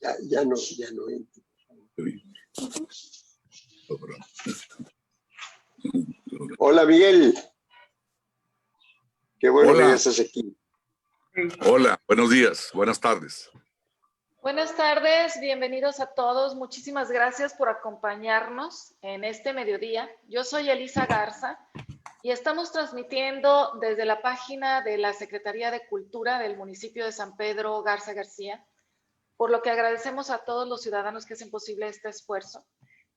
Ya no entro. Hola, Miguel. Qué bueno que ya estás aquí. Hola, buenos días, buenas tardes. Buenas tardes, bienvenidos a todos. Muchísimas gracias por acompañarnos en este mediodía. Yo soy Elisa Garza y estamos transmitiendo desde la página de la Secretaría de Cultura del municipio de San Pedro Garza García, por lo que agradecemos a todos los ciudadanos que hacen posible este esfuerzo,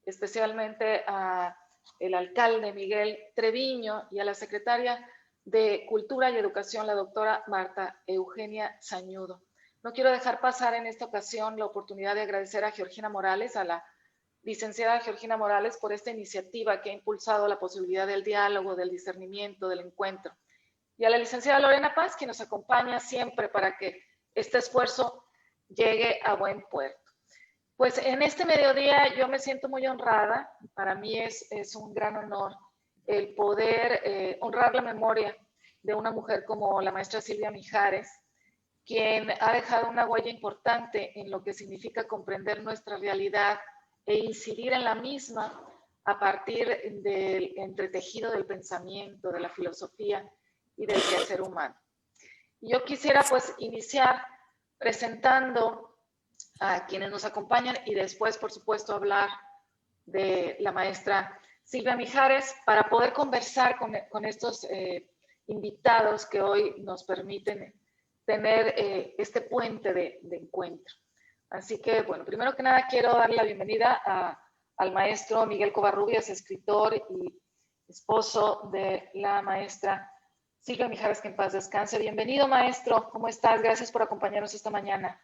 especialmente al alcalde Miguel Treviño y a la secretaria de Cultura y Educación, la doctora Marta Eugenia Sañudo. No quiero dejar pasar en esta ocasión la oportunidad de agradecer a Georgina Morales, a la licenciada Georgina Morales, por esta iniciativa que ha impulsado la posibilidad del diálogo, del discernimiento, del encuentro. Y a la licenciada Lorena Paz, que nos acompaña siempre para que este esfuerzo llegue a buen puerto. Pues en este mediodía yo me siento muy honrada. Para mí es un gran honor el poder honrar la memoria de una mujer como la maestra Silvia Mijares, quien ha dejado una huella importante en lo que significa comprender nuestra realidad e incidir en la misma a partir del entretejido del pensamiento, de la filosofía y del quehacer humano. Yo quisiera pues iniciar presentando a quienes nos acompañan y después, por supuesto, hablar de la maestra Silvia Mijares para poder conversar con estos invitados que hoy nos permiten tener este puente de encuentro. Así que, bueno, primero que nada quiero darle la bienvenida al maestro Miguel Covarrubias, escritor y esposo de la maestra Silvia Mijares, que en paz descanse. Bienvenido, maestro. ¿Cómo estás? Gracias por acompañarnos esta mañana.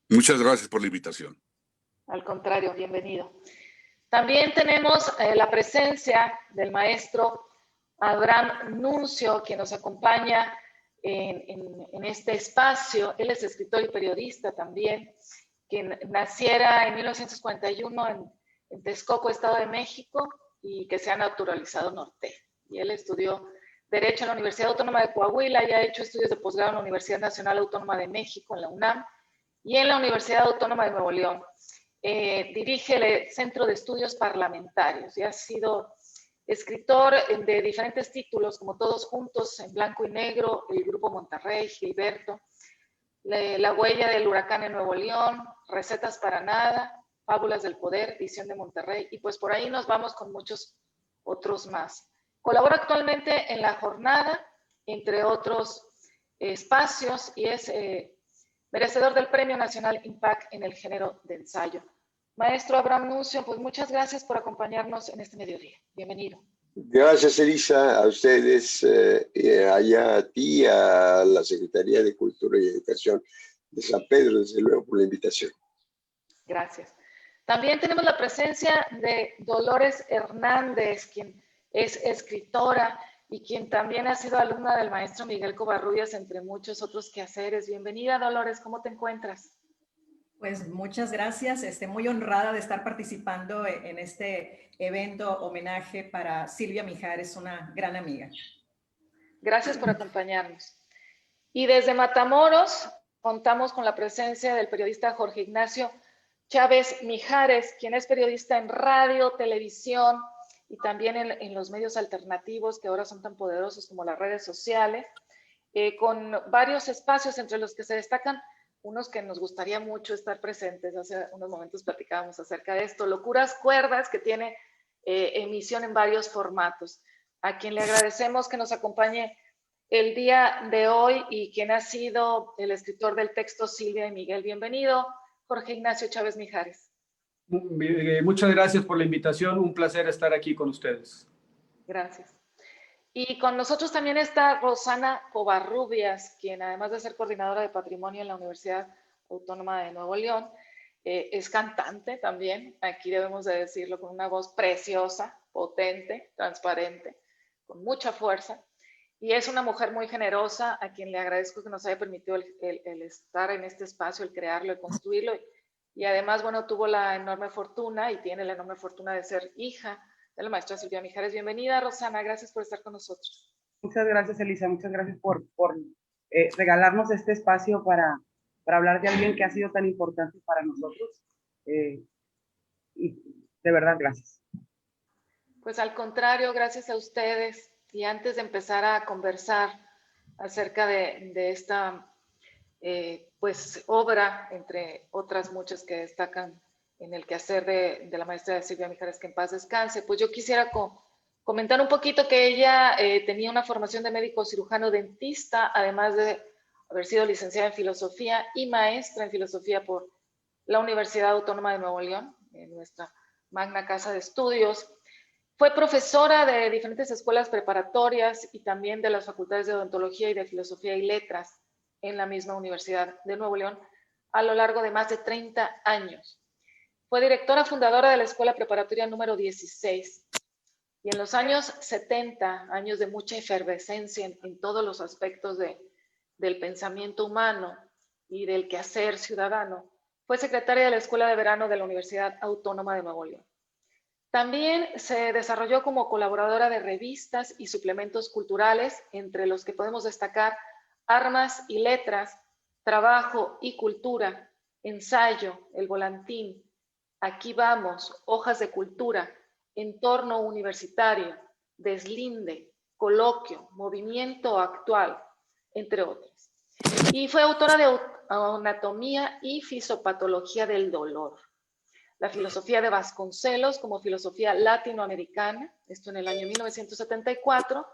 Muchas gracias por la invitación. Al contrario, bienvenido. También tenemos la presencia del maestro Abraham Nuncio, quien nos acompaña en este espacio. Él es escritor y periodista también, quien naciera en 1941 en Texcoco, Estado de México, y que se ha naturalizado norteño. Y él estudió Derecho en la Universidad Autónoma de Coahuila y ha hecho estudios de posgrado en la Universidad Nacional Autónoma de México, en la UNAM, y en la Universidad Autónoma de Nuevo León. Dirige el Centro de Estudios Parlamentarios y ha sido escritor de diferentes títulos, como Todos Juntos, En Blanco y Negro, El Grupo Monterrey, Gilberto, La Huella del Huracán en Nuevo León, Recetas para Nada, Fábulas del Poder, Visión de Monterrey, y pues por ahí nos vamos con muchos otros más. Colabora actualmente en La Jornada, entre otros espacios, y es merecedor del Premio Nacional Impact en el género de ensayo. Maestro Abraham Nuncio, pues muchas gracias por acompañarnos en este mediodía. Bienvenido. Gracias, Elisa, a ustedes, allá a ti, a la Secretaría de Cultura y Educación de San Pedro, desde luego, por la invitación. Gracias. También tenemos la presencia de Dolores Hernández, quien es escritora y quien también ha sido alumna del maestro Miguel Covarrubias, entre muchos otros quehaceres. Bienvenida, Dolores, ¿cómo te encuentras? Pues muchas gracias, muy honrada de estar participando en este evento homenaje para Silvia Mijares, una gran amiga. Gracias por acompañarnos. Y desde Matamoros contamos con la presencia del periodista Jorge Ignacio Chávez Mijares, quien es periodista en radio, televisión y también en los medios alternativos que ahora son tan poderosos como las redes sociales, con varios espacios entre los que se destacan unos que nos gustaría mucho estar presentes. Hace unos momentos platicábamos acerca de esto, Locuras Cuerdas, que tiene emisión en varios formatos. A quien le agradecemos que nos acompañe el día de hoy y quien ha sido el escritor del texto Silvia y Miguel. Bienvenido, Jorge Ignacio Chávez Mijares. Muchas gracias por la invitación, un placer estar aquí con ustedes. Gracias. Y con nosotros también está Rosana Covarrubias, quien además de ser coordinadora de patrimonio en la Universidad Autónoma de Nuevo León, es cantante también, aquí debemos de decirlo, con una voz preciosa, potente, transparente, con mucha fuerza. Y es una mujer muy generosa, a quien le agradezco que nos haya permitido el estar en este espacio, el crearlo, el construirlo. Y además, bueno, tuvo la enorme fortuna y tiene la enorme fortuna de ser hija de la maestra Silvia Mijares. Bienvenida, Rosana, gracias por estar con nosotros. Muchas gracias, Elisa, muchas gracias por regalarnos este espacio para para hablar de alguien que ha sido tan importante para nosotros. Y de verdad, gracias. Pues al contrario, gracias a ustedes. Y antes de empezar a conversar acerca de esta pues obra, entre otras muchas que destacan en el quehacer de la maestra Silvia Mijares, que en paz descanse, pues yo quisiera comentar un poquito que ella tenía una formación de médico cirujano dentista, además de haber sido licenciada en filosofía y maestra en filosofía por la Universidad Autónoma de Nuevo León, en nuestra magna casa de estudios. Fue profesora de diferentes escuelas preparatorias y también de las facultades de odontología y de filosofía y letras en la misma Universidad de Nuevo León a lo largo de más de 30 años. Fue directora fundadora de la Escuela Preparatoria número 16 y en los años 70, años de mucha efervescencia en todos los aspectos del pensamiento humano y del quehacer ciudadano, fue secretaria de la Escuela de Verano de la Universidad Autónoma de Nuevo León. También se desarrolló como colaboradora de revistas y suplementos culturales, entre los que podemos destacar Armas y Letras, Trabajo y Cultura, Ensayo, El Volantín, Aquí Vamos, Hojas de Cultura, Entorno Universitario, Deslinde, Coloquio, Movimiento Actual, entre otros. Y fue autora de Anatomía y Fisiopatología del Dolor, la filosofía de Vasconcelos como filosofía latinoamericana, esto en el año 1974,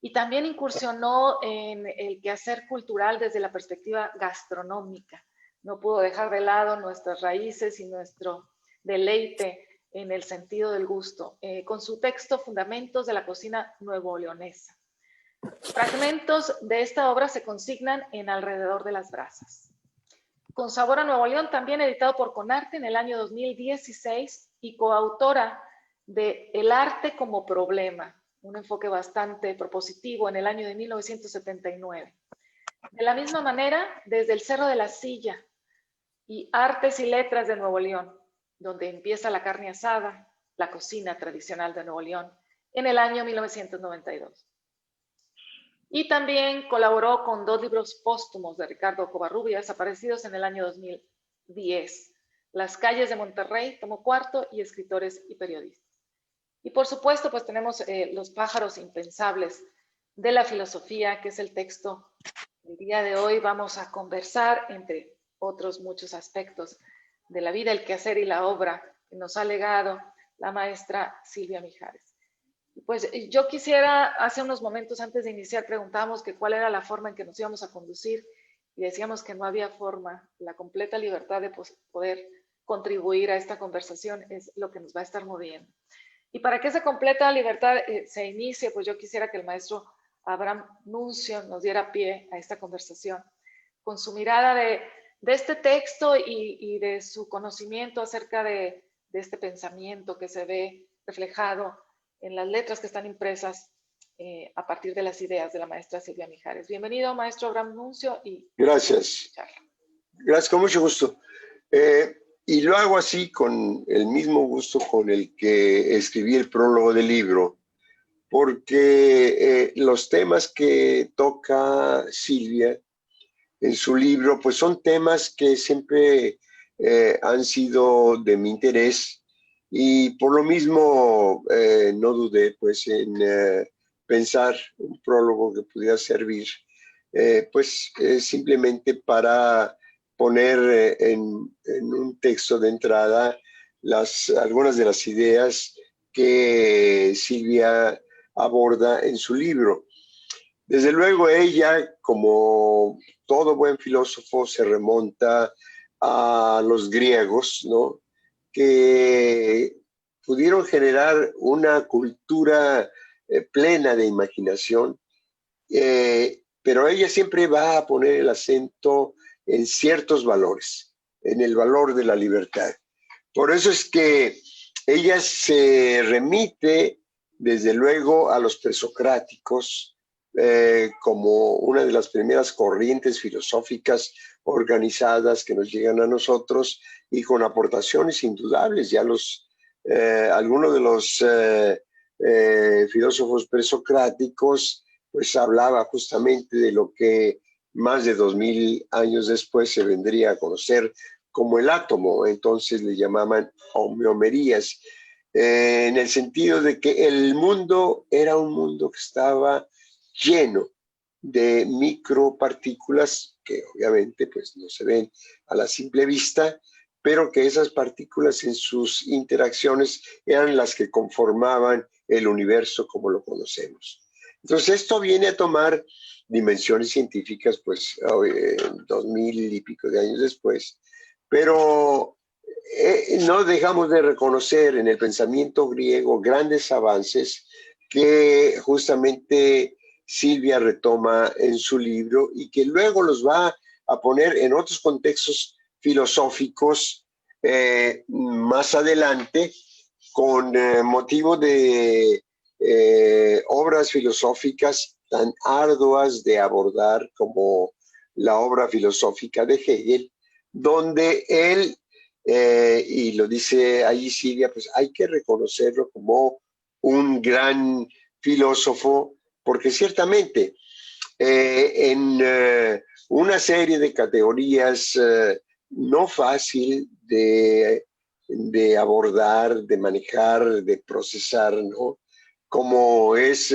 y también incursionó en el quehacer cultural desde la perspectiva gastronómica. No pudo dejar de lado nuestras raíces y nuestro deleite en el sentido del gusto, con su texto Fundamentos de la Cocina Nuevo-Leonesa. Fragmentos de esta obra se consignan en Alrededor de las Brasas. Con Sabor a Nuevo León, también editado por Conarte en el año 2016 y coautora de El Arte como Problema, un enfoque bastante propositivo en el año de 1979. De la misma manera, desde el Cerro de la Silla y Artes y Letras de Nuevo León, donde empieza la carne asada, la cocina tradicional de Nuevo León, en el año 1992. Y también colaboró con 2 libros póstumos de Ricardo Covarrubias, aparecidos en el año 2010, Las calles de Monterrey, tomo 4, y Escritores y Periodistas. Y por supuesto, pues tenemos Los pájaros impensables de la filosofía, que es el texto del día de hoy. Vamos a conversar, entre otros muchos aspectos de la vida, el quehacer y la obra que nos ha legado la maestra Silvia Mijares. Pues yo quisiera, hace unos momentos antes de iniciar, preguntábamos que cuál era la forma en que nos íbamos a conducir y decíamos que no había forma. La completa libertad de poder contribuir a esta conversación es lo que nos va a estar moviendo. Y para que esa completa libertad se inicie, pues yo quisiera que el maestro Abraham Nuncio nos diera pie a esta conversación con su mirada de este texto y de su conocimiento acerca de este pensamiento que se ve reflejado en las letras que están impresas a partir de las ideas de la maestra Silvia Mijares. Bienvenido, maestro Abraham Nuncio. Gracias. Gracias, con mucho gusto. Y lo hago así con el mismo gusto con el que escribí el prólogo del libro, porque los temas que toca Silvia en su libro, pues son temas que siempre han sido de mi interés. Y por lo mismo no dudé pues, en pensar un prólogo que pudiera servir simplemente para poner en un texto de entrada algunas de las ideas que Silvia aborda en su libro. Desde luego ella, como todo buen filósofo, se remonta a los griegos, ¿no?, que pudieron generar una cultura plena de imaginación, pero ella siempre va a poner el acento en ciertos valores, en el valor de la libertad. Por eso es que ella se remite, desde luego, a los presocráticos como una de las primeras corrientes filosóficas organizadas que nos llegan a nosotros y con aportaciones indudables. Ya algunos de los filósofos presocráticos pues hablaba justamente de lo que más de 2000 años después se vendría a conocer como el átomo. Entonces le llamaban homeomerías, en el sentido de que el mundo era un mundo que estaba lleno de micropartículas que obviamente pues no se ven a la simple vista, pero que esas partículas en sus interacciones eran las que conformaban el universo como lo conocemos. Entonces esto viene a tomar dimensiones científicas pues 2000 y pico de años después, pero no dejamos de reconocer en el pensamiento griego grandes avances que justamente Silvia retoma en su libro y que luego los va a poner en otros contextos filosóficos más adelante con motivo de obras filosóficas tan arduas de abordar como la obra filosófica de Hegel, donde él, y lo dice ahí Silvia, pues hay que reconocerlo como un gran filósofo, porque ciertamente en una serie de categorías no fácil de abordar, de manejar, de procesar, ¿no? Como es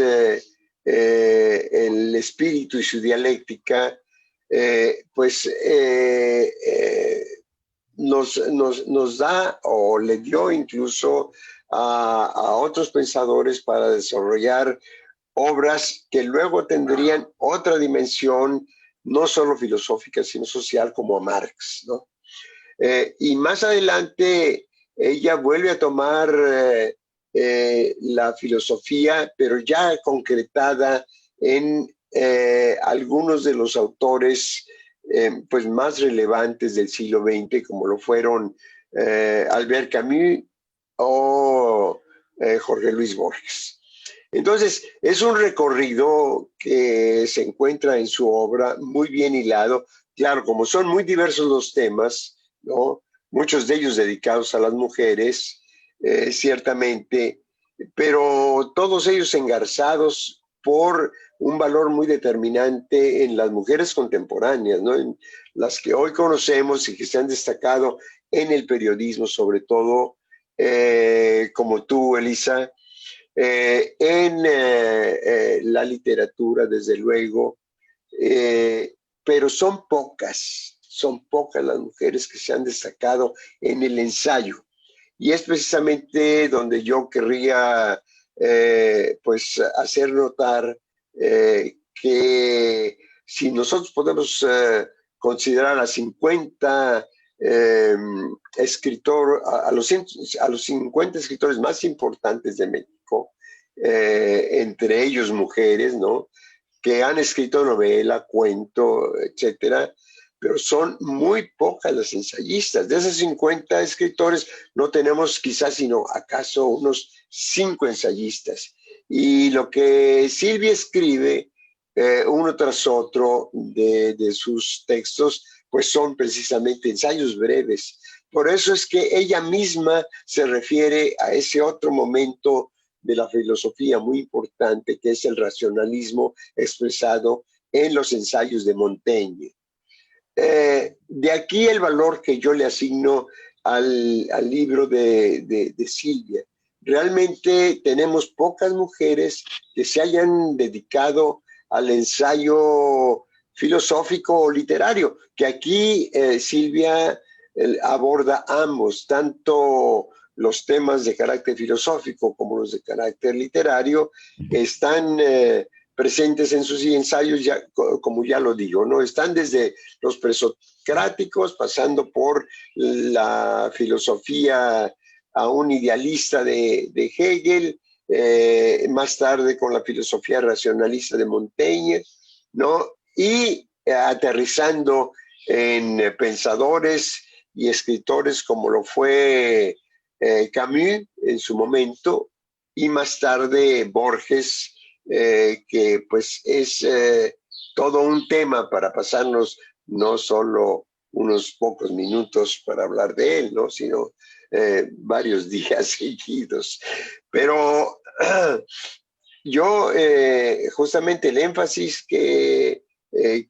el espíritu y su dialéctica, nos da o le dio incluso a otros pensadores para desarrollar obras que luego tendrían otra dimensión, no solo filosófica, sino social, como a Marx, ¿no? Y más adelante ella vuelve a tomar la filosofía, pero ya concretada en algunos de los autores pues más relevantes del siglo XX, como lo fueron Albert Camus o Jorge Luis Borges. Entonces, es un recorrido que se encuentra en su obra muy bien hilado. Claro, como son muy diversos los temas, ¿no? Muchos de ellos dedicados a las mujeres, ciertamente, pero todos ellos engarzados por un valor muy determinante en las mujeres contemporáneas, ¿no? En las que hoy conocemos y que se han destacado en el periodismo, sobre todo, como tú, Elisa, en la literatura, desde luego, pero son pocas las mujeres que se han destacado en el ensayo. Y es precisamente donde yo querría pues hacer notar que si nosotros podemos considerar a 50 a los 50 escritores más importantes de México, entre ellos mujeres, ¿no?, que han escrito novela, cuento, etcétera, pero son muy pocas las ensayistas. De esos 50 escritores no tenemos quizás sino acaso unos 5 ensayistas. Y lo que Silvia escribe uno tras otro de sus textos, pues son precisamente ensayos breves. Por eso es que ella misma se refiere a ese otro momento de la filosofía muy importante, que es el racionalismo expresado en los ensayos de Montaigne. De aquí el valor que yo le asigno al libro de Silvia. Realmente tenemos pocas mujeres que se hayan dedicado al ensayo filosófico o literario, que aquí Silvia aborda ambos, tanto los temas de carácter filosófico como los de carácter literario, están presentes en sus ensayos, ya, como ya lo digo, ¿no? Están desde los presocráticos, pasando por la filosofía aún idealista de Hegel, más tarde con la filosofía racionalista de Montaigne, ¿no? Y aterrizando en pensadores y escritores como lo fue Camus en su momento, y más tarde Borges, que pues es todo un tema para pasarnos no solo unos pocos minutos para hablar de él, ¿no?, sino varios días seguidos. Pero yo justamente el énfasis que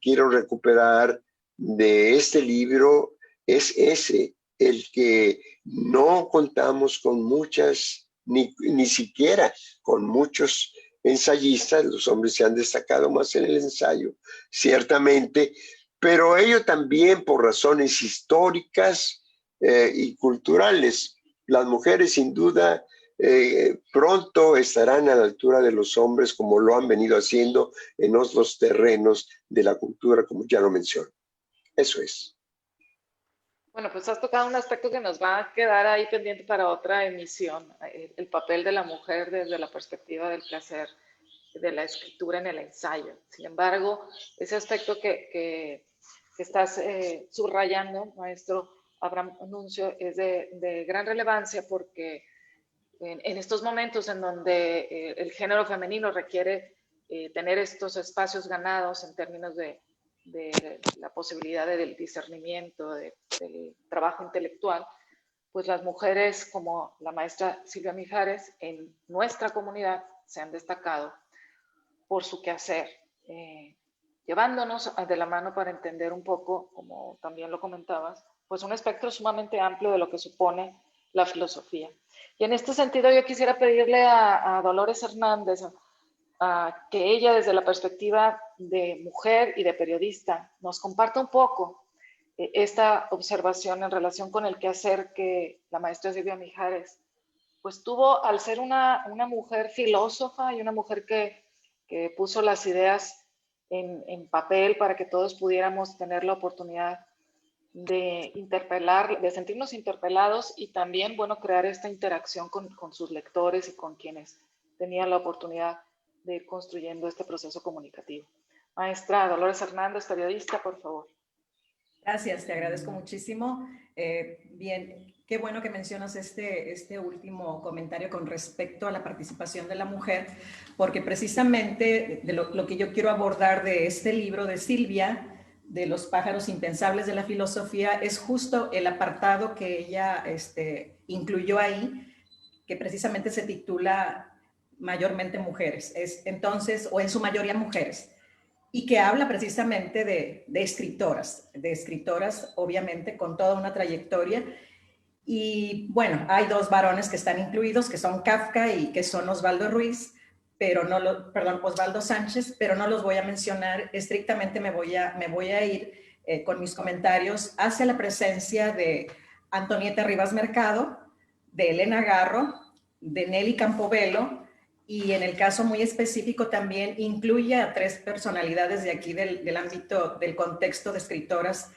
quiero recuperar de este libro es ese, el que no contamos con muchas, ni siquiera con muchos ensayistas. Los hombres se han destacado más en el ensayo, ciertamente, pero ello también por razones históricas y culturales. Las mujeres sin duda pronto estarán a la altura de los hombres, como lo han venido haciendo en otros terrenos de la cultura, como ya lo mencioné. Eso es. Bueno, pues has tocado un aspecto que nos va a quedar ahí pendiente para otra emisión, el papel de la mujer desde la perspectiva del placer, de la escritura en el ensayo. Sin embargo, ese aspecto que estás subrayando, maestro Abraham Nuncio, es de gran relevancia porque en estos momentos en donde el género femenino requiere tener estos espacios ganados en términos de la posibilidad del discernimiento, del trabajo intelectual, pues las mujeres como la maestra Silvia Mijares en nuestra comunidad se han destacado por su quehacer, llevándonos de la mano para entender un poco, como también lo comentabas, pues un espectro sumamente amplio de lo que supone la filosofía. Y en este sentido yo quisiera pedirle a Dolores Hernández que ella desde la perspectiva de mujer y de periodista nos comparta un poco esta observación en relación con el quehacer que la maestra Silvia Mijares pues tuvo al ser una mujer filósofa y una mujer que puso las ideas en papel para que todos pudiéramos tener la oportunidad de interpelar, de sentirnos interpelados y también, bueno, crear esta interacción con sus lectores y con quienes tenían la oportunidad de ir construyendo este proceso comunicativo. Maestra Dolores Hernández, periodista, por favor. Gracias, te agradezco muchísimo. Bien, qué bueno que mencionas este último comentario con respecto a la participación de la mujer, porque precisamente de lo que yo quiero abordar de este libro de Silvia, de los pájaros impensables de la filosofía, es justo el apartado que ella incluyó ahí, que precisamente se titula mayormente mujeres, entonces, o en su mayoría mujeres, y que habla precisamente de escritoras obviamente con toda una trayectoria. Y bueno, hay dos varones que están incluidos, que son Kafka y que son Osvaldo Ruiz, Osvaldo Sánchez, pero no los voy a mencionar. Estrictamente me voy a ir con mis comentarios hacia la presencia de Antonieta Rivas Mercado, de Elena Garro, de Nelly Campobello, y en el caso muy específico también incluye a tres personalidades de aquí del ámbito, del contexto de escritoras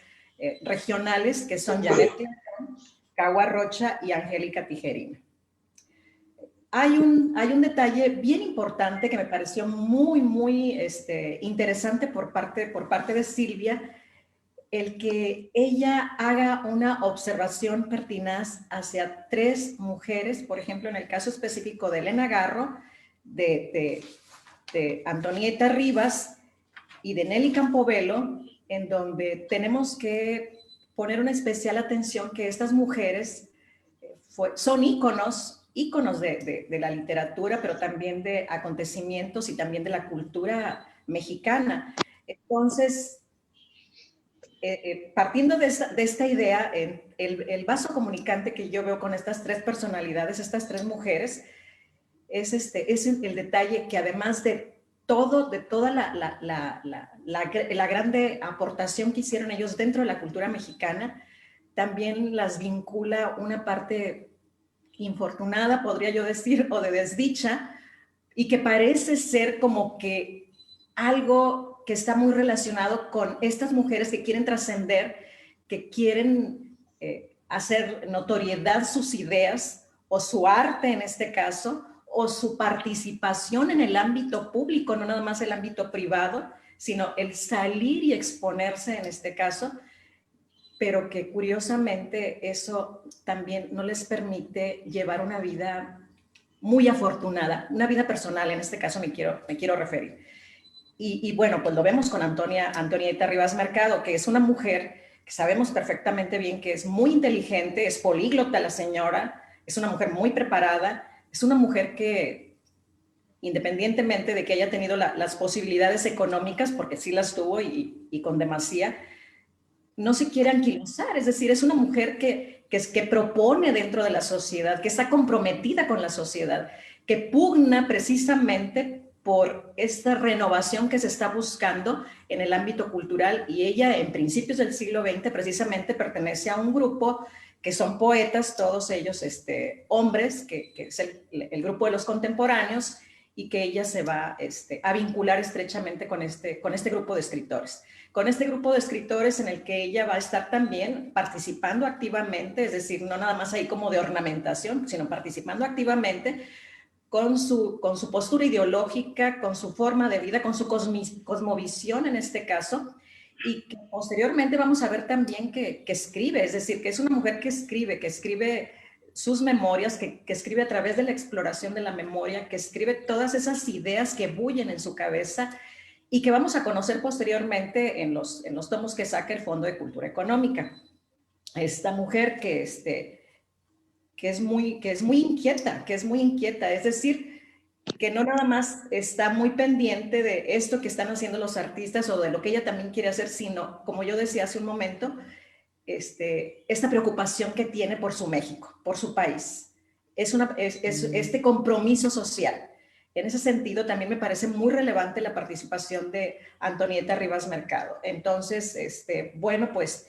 regionales, que son Janet Clayton, Cagua Rocha y Angélica Tijerina. Hay un detalle bien importante que me pareció muy interesante por parte de Silvia, el que ella haga una observación pertinaz hacia tres mujeres, por ejemplo, en el caso específico de Elena Garro, de Antonieta Rivas y de Nelly Campobello, en donde tenemos que poner una especial atención que estas mujeres son íconos de la literatura, pero también de acontecimientos y también de la cultura mexicana. Entonces, partiendo de esta idea, el vaso comunicante que yo veo con estas tres personalidades, estas tres mujeres, es el detalle que además de toda la grande aportación que hicieron ellos dentro de la cultura mexicana, también las vincula una parte infortunada, podría yo decir, o de desdicha, y que parece ser como que algo que está muy relacionado con estas mujeres que quieren trascender, que quieren hacer notoriedad sus ideas o su arte en este caso, o su participación en el ámbito público, no nada más el ámbito privado, sino el salir y exponerse en este caso, pero que curiosamente eso también no les permite llevar una vida muy afortunada, una vida personal, en este caso me quiero referir. Y bueno, pues lo vemos con Antonieta Rivas Mercado, que es una mujer que sabemos perfectamente bien que es muy inteligente, es políglota la señora, es una mujer muy preparada, es una mujer que independientemente de que haya tenido las posibilidades económicas, porque sí las tuvo y con demasía, no se quiere anquilosar. Es decir, es una mujer que propone dentro de la sociedad, que está comprometida con la sociedad, que pugna precisamente por esta renovación que se está buscando en el ámbito cultural, y ella en principios del siglo XX precisamente pertenece a un grupo que son poetas, todos ellos hombres, que es el grupo de los contemporáneos, y que ella se va a vincular estrechamente con este grupo de escritores. Con este grupo de escritores en el que ella va a estar también participando activamente, es decir, no nada más ahí como de ornamentación, sino participando activamente con su postura ideológica, con su forma de vida, con su cosmovisión en este caso, y que posteriormente vamos a ver también que escribe, es decir, que es una mujer que escribe sus memorias, que escribe a través de la exploración de la memoria, que escribe todas esas ideas que bullen en su cabeza y que vamos a conocer posteriormente en los tomos que saca el Fondo de Cultura Económica. Esta mujer que es muy inquieta, es decir, que no nada más está muy pendiente de esto que están haciendo los artistas o de lo que ella también quiere hacer, sino, como yo decía hace un momento, esta preocupación que tiene por su México, por su país. Es este compromiso social. En ese sentido, también me parece muy relevante la participación de Antonieta Rivas Mercado. Entonces, bueno, pues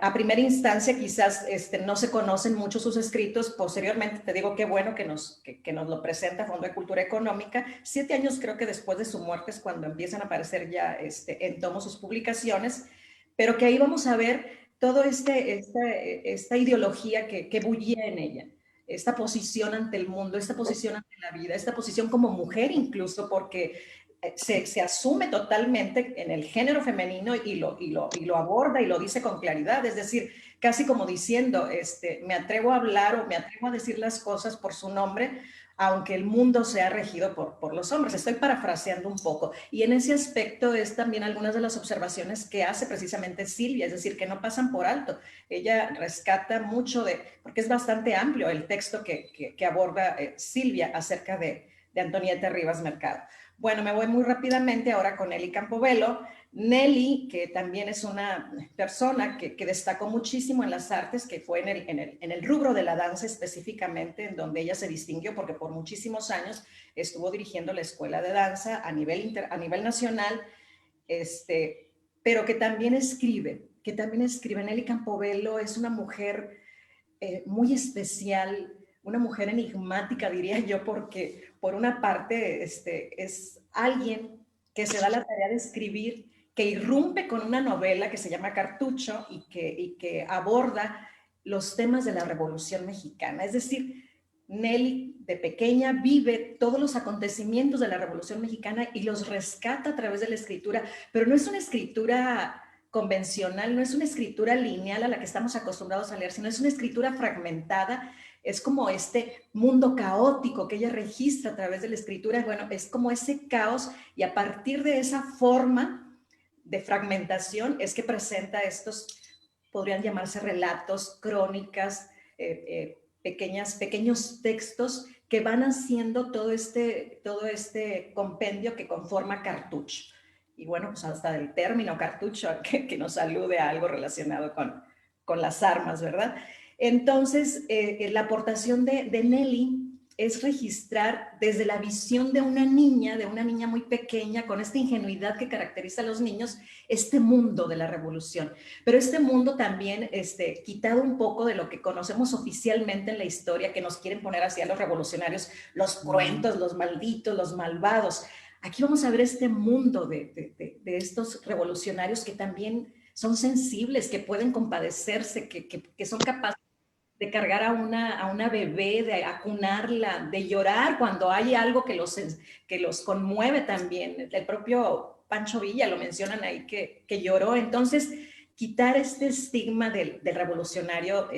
a primera instancia quizás no se conocen mucho sus escritos. Posteriormente, te digo, qué bueno que nos lo presenta Fondo de Cultura Económica. 7 años creo que después de su muerte es cuando empiezan a aparecer ya en tomo sus publicaciones, pero que ahí vamos a ver toda esta ideología que bullía en ella, esta posición ante el mundo, esta posición ante la vida, esta posición como mujer incluso, porque se asume totalmente en el género femenino y lo aborda y lo dice con claridad, es decir, casi como diciendo, me atrevo a hablar o me atrevo a decir las cosas por su nombre, aunque el mundo sea regido por los hombres. Estoy parafraseando un poco. Y en ese aspecto es también algunas de las observaciones que hace precisamente Silvia, es decir, que no pasan por alto. Ella rescata mucho porque es bastante amplio el texto que aborda Silvia acerca de Antonieta Rivas Mercado. Bueno, me voy muy rápidamente ahora con Nelly Campobello. Nelly, que también es una persona que destacó muchísimo en las artes, que fue en el rubro de la danza específicamente, en donde ella se distinguió porque por muchísimos años estuvo dirigiendo la escuela de danza a nivel nacional, pero que también escribe. Nelly Campobello es una mujer muy especial, una mujer enigmática, diría yo, porque por una parte es alguien que se da la tarea de escribir, que irrumpe con una novela que se llama Cartucho y que aborda los temas de la Revolución Mexicana. Es decir, Nelly de pequeña vive todos los acontecimientos de la Revolución Mexicana y los rescata a través de la escritura, pero no es una escritura convencional, no es una escritura lineal a la que estamos acostumbrados a leer, sino es una escritura fragmentada. Es como este mundo caótico que ella registra a través de la escritura. Bueno, es como ese caos, y a partir de esa forma de fragmentación es que presenta estos, podrían llamarse relatos, crónicas, pequeños textos que van haciendo todo este compendio que conforma Cartucho. Y bueno, pues hasta del término cartucho que nos alude a algo relacionado con las armas, ¿verdad? Entonces, la aportación de Nelly es registrar desde la visión de una niña muy pequeña, con esta ingenuidad que caracteriza a los niños, este mundo de la revolución. Pero este mundo también quitado un poco de lo que conocemos oficialmente en la historia, que nos quieren poner hacia los revolucionarios, los cruentos, los malditos, los malvados. Aquí vamos a ver este mundo de estos revolucionarios que también son sensibles, que pueden compadecerse, que son capaces de cargar a una bebé, de acunarla, de llorar cuando hay algo que los conmueve también. El propio Pancho Villa lo mencionan ahí, que lloró. Entonces, quitar este estigma del revolucionario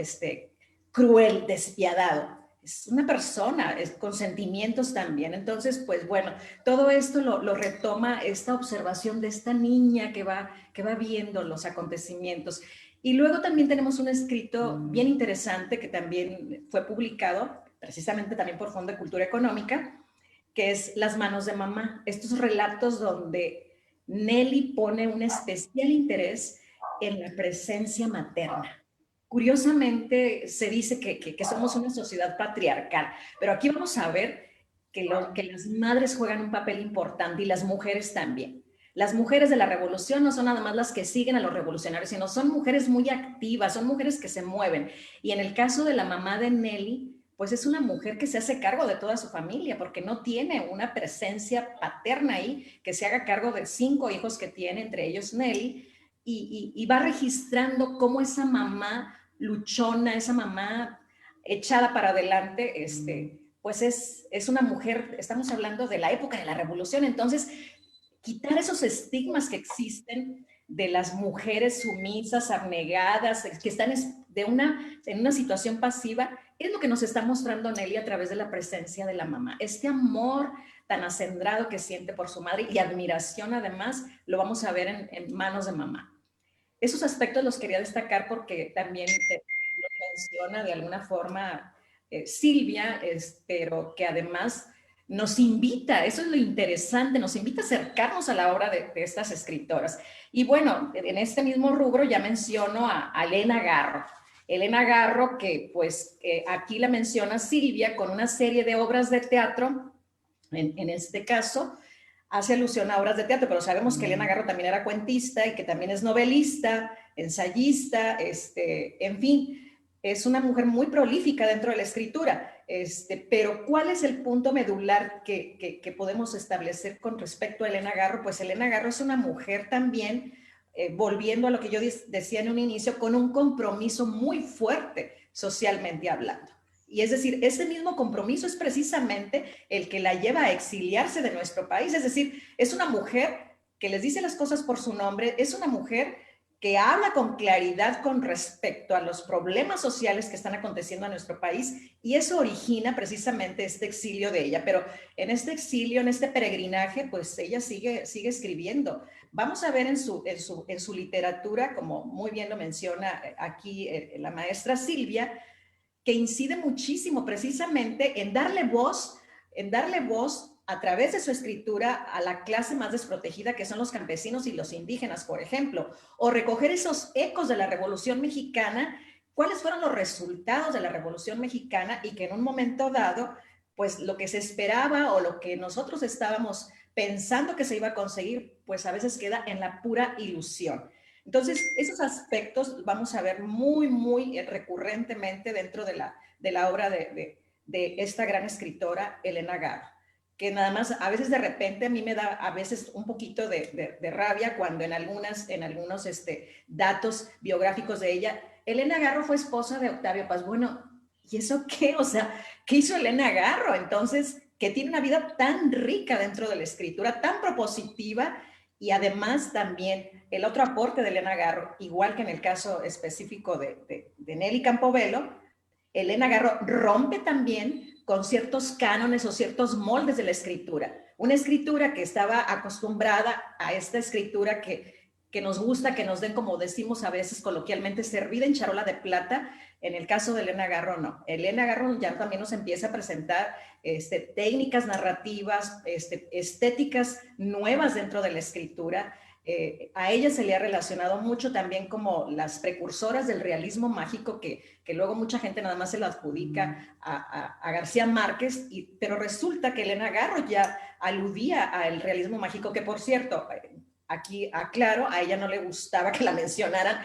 cruel, despiadado. Es una persona con sentimientos también. Entonces, pues bueno, todo esto lo retoma esta observación de esta niña que va viendo los acontecimientos. Y luego también tenemos un escrito bien interesante que también fue publicado precisamente también por Fondo de Cultura Económica, que es Las manos de mamá. Estos relatos donde Nelly pone un especial interés en la presencia materna. Curiosamente, se dice que somos una sociedad patriarcal, pero aquí vamos a ver que las madres juegan un papel importante y las mujeres también. Las mujeres de la revolución no son nada más las que siguen a los revolucionarios, sino son mujeres muy activas, son mujeres que se mueven. Y en el caso de la mamá de Nelly, pues es una mujer que se hace cargo de toda su familia, porque no tiene una presencia paterna ahí, que se haga cargo de 5 hijos que tiene, entre ellos Nelly, y va registrando cómo esa mamá luchona, esa mamá echada para adelante, pues es una mujer, estamos hablando de la época de la revolución, entonces quitar esos estigmas que existen de las mujeres sumisas, abnegadas, que están en una situación pasiva, es lo que nos está mostrando Nelly a través de la presencia de la mamá. Este amor tan acendrado que siente por su madre y admiración además, lo vamos a ver en Manos de mamá. Esos aspectos los quería destacar porque también los menciona de alguna forma Silvia, pero que además nos invita, eso es lo interesante, nos invita a acercarnos a la obra de estas escritoras. Y bueno, en este mismo rubro ya menciono a Elena Garro. Elena Garro, que pues aquí la menciona Silvia con una serie de obras de teatro, en este caso, hace alusión a obras de teatro, pero sabemos que Elena Garro también era cuentista y que también es novelista, ensayista, en fin, es una mujer muy prolífica dentro de la escritura, pero ¿cuál es el punto medular que podemos establecer con respecto a Elena Garro? Pues Elena Garro es una mujer también, volviendo a lo que yo decía en un inicio, con un compromiso muy fuerte socialmente hablando. Y es decir, ese mismo compromiso es precisamente el que la lleva a exiliarse de nuestro país. Es decir, es una mujer que les dice las cosas por su nombre, es una mujer que habla con claridad con respecto a los problemas sociales que están aconteciendo en nuestro país y eso origina precisamente este exilio de ella. Pero en este exilio, en este peregrinaje, pues ella sigue escribiendo. Vamos a ver en su literatura, como muy bien lo menciona aquí la maestra Silvia, que incide muchísimo precisamente en darle voz a través de su escritura a la clase más desprotegida, que son los campesinos y los indígenas, por ejemplo, o recoger esos ecos de la Revolución Mexicana, cuáles fueron los resultados de la Revolución Mexicana y que en un momento dado, pues lo que se esperaba o lo que nosotros estábamos pensando que se iba a conseguir, pues a veces queda en la pura ilusión. Entonces, esos aspectos vamos a ver muy recurrentemente dentro de la obra de esta gran escritora, Elena Garro, que nada más, a veces de repente a mí me da a veces un poquito de rabia cuando en algunos datos biográficos de ella, Elena Garro fue esposa de Octavio Paz. Bueno, ¿y eso qué? O sea, ¿qué hizo Elena Garro? Entonces, que tiene una vida tan rica dentro de la escritura, tan propositiva. Y además también el otro aporte de Elena Garro, igual que en el caso específico de Nelly Campobello, Elena Garro rompe también con ciertos cánones o ciertos moldes de la escritura. Una escritura que estaba acostumbrada a esta escritura que nos gusta, que nos den, como decimos a veces coloquialmente, servida en charola de plata. En el caso de Elena Garro, no. Elena Garro ya también nos empieza a presentar técnicas narrativas, estéticas nuevas dentro de la escritura. A ella se le ha relacionado mucho también como las precursoras del realismo mágico, que luego mucha gente nada más se lo adjudica a García Márquez, pero resulta que Elena Garro ya aludía al realismo mágico, que por cierto, aquí aclaro, a ella no le gustaba que la mencionaran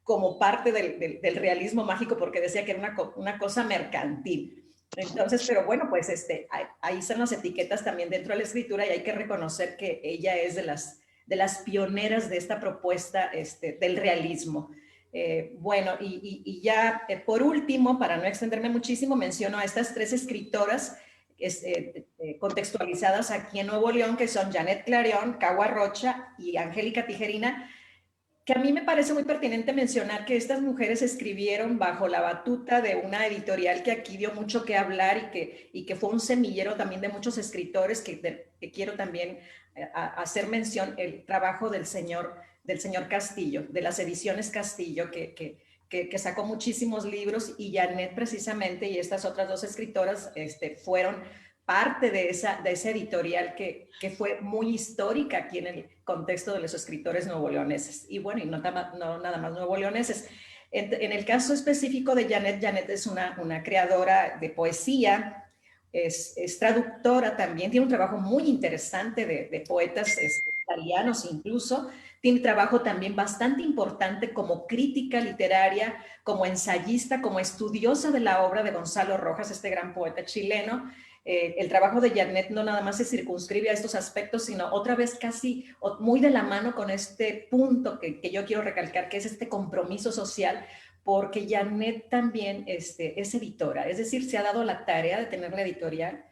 como parte del realismo mágico porque decía que era una cosa mercantil. Entonces, pero bueno, pues ahí están las etiquetas también dentro de la escritura y hay que reconocer que ella es de las pioneras de esta propuesta del realismo. Bueno, y ya por último, para no extenderme muchísimo, menciono a estas 3 escritoras contextualizadas aquí en Nuevo León, que son Janet Clarion, Cagua Rocha y Angélica Tijerina, que a mí me parece muy pertinente mencionar que estas mujeres escribieron bajo la batuta de una editorial que aquí dio mucho que hablar y que fue un semillero también de muchos escritores, que quiero también hacer mención, el trabajo del señor Castillo, de las ediciones Castillo, que sacó muchísimos libros, y Janet precisamente y estas otras 2 escritoras fueron parte de esa editorial que fue muy histórica aquí en el contexto de los escritores nuevoleoneses. Y bueno, y no nada más nuevoleoneses. En el caso específico de Janet, Janet es una creadora de poesía, es traductora también, tiene un trabajo muy interesante de poetas italianos incluso, tiene trabajo también bastante importante como crítica literaria, como ensayista, como estudiosa de la obra de Gonzalo Rojas, este gran poeta chileno. El trabajo de Janet no nada más se circunscribe a estos aspectos, sino otra vez casi muy de la mano con este punto que yo quiero recalcar, que es este compromiso social, porque Janet también es editora, es decir, se ha dado la tarea de tener la editorial,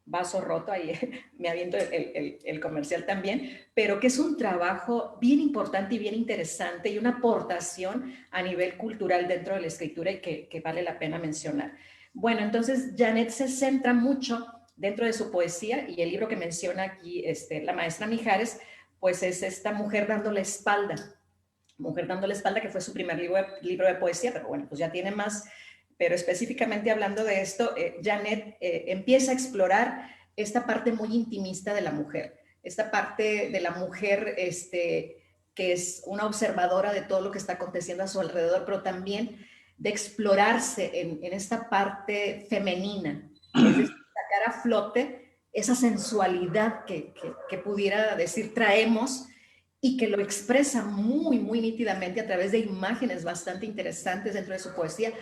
vaso roto, ahí me aviento el comercial también, pero que es un trabajo bien importante y bien interesante y una aportación a nivel cultural dentro de la escritura y que vale la pena mencionar. Bueno, entonces Janet se centra mucho dentro de su poesía y el libro que menciona aquí la maestra Mijares, pues es esta mujer dando la espalda. Mujer dando la espalda, que fue su primer libro de poesía, pero bueno, pues ya tiene más. Pero específicamente hablando de esto, Janet empieza a explorar esta parte muy intimista de la mujer, esta parte de la mujer que es una observadora de todo lo que está aconteciendo a su alrededor, pero también de explorarse en esta parte femenina, es decir, sacar a flote esa sensualidad que pudiera decir traemos y que lo expresa muy, muy nítidamente a través de imágenes bastante interesantes dentro de su poesía,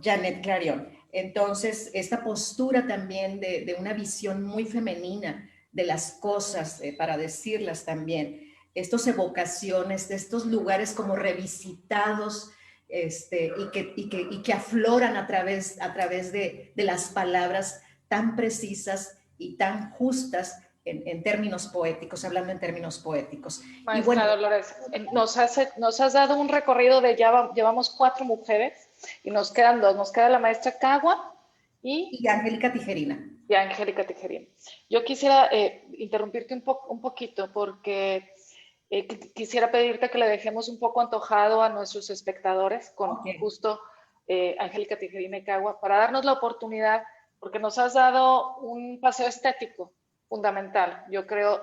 Janet Clarion. Entonces, esta postura también de una visión muy femenina de las cosas, para decirlas también, estas evocaciones de estos lugares como revisitados, y que afloran a través de las palabras tan precisas y tan justas en términos poéticos, hablando en términos poéticos. Maestra Y bueno, Dolores, nos has dado un recorrido de llevamos 4 mujeres y nos quedan 2. Nos queda la maestra Cagua y Angélica Tijerina. Y Angélica Tijerina. Yo quisiera interrumpirte un poquito porque quisiera pedirte que le dejemos un poco antojado a nuestros espectadores con justo Angélica Tijerina y Cagua para darnos la oportunidad, porque nos has dado un paseo estético fundamental, yo creo,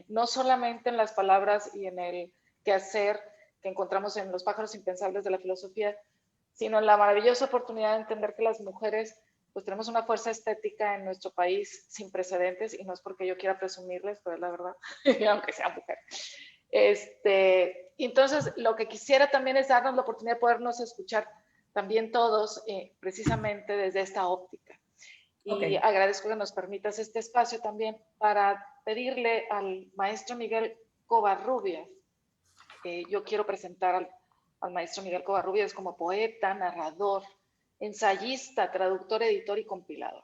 no solamente en las palabras y en el quehacer que encontramos en Los pájaros impensables de la filosofía, sino en la maravillosa oportunidad de entender que las mujeres pues tenemos una fuerza estética en nuestro país sin precedentes, y no es porque yo quiera presumirles, pero es la verdad, aunque sea mujer. Entonces, lo que quisiera también es darnos la oportunidad de podernos escuchar también todos, precisamente desde esta óptica. Y agradezco que nos permitas este espacio también para pedirle al maestro Miguel Covarrubias. Yo quiero presentar al maestro Miguel Covarrubias como poeta, narrador, ensayista, traductor, editor y compilador,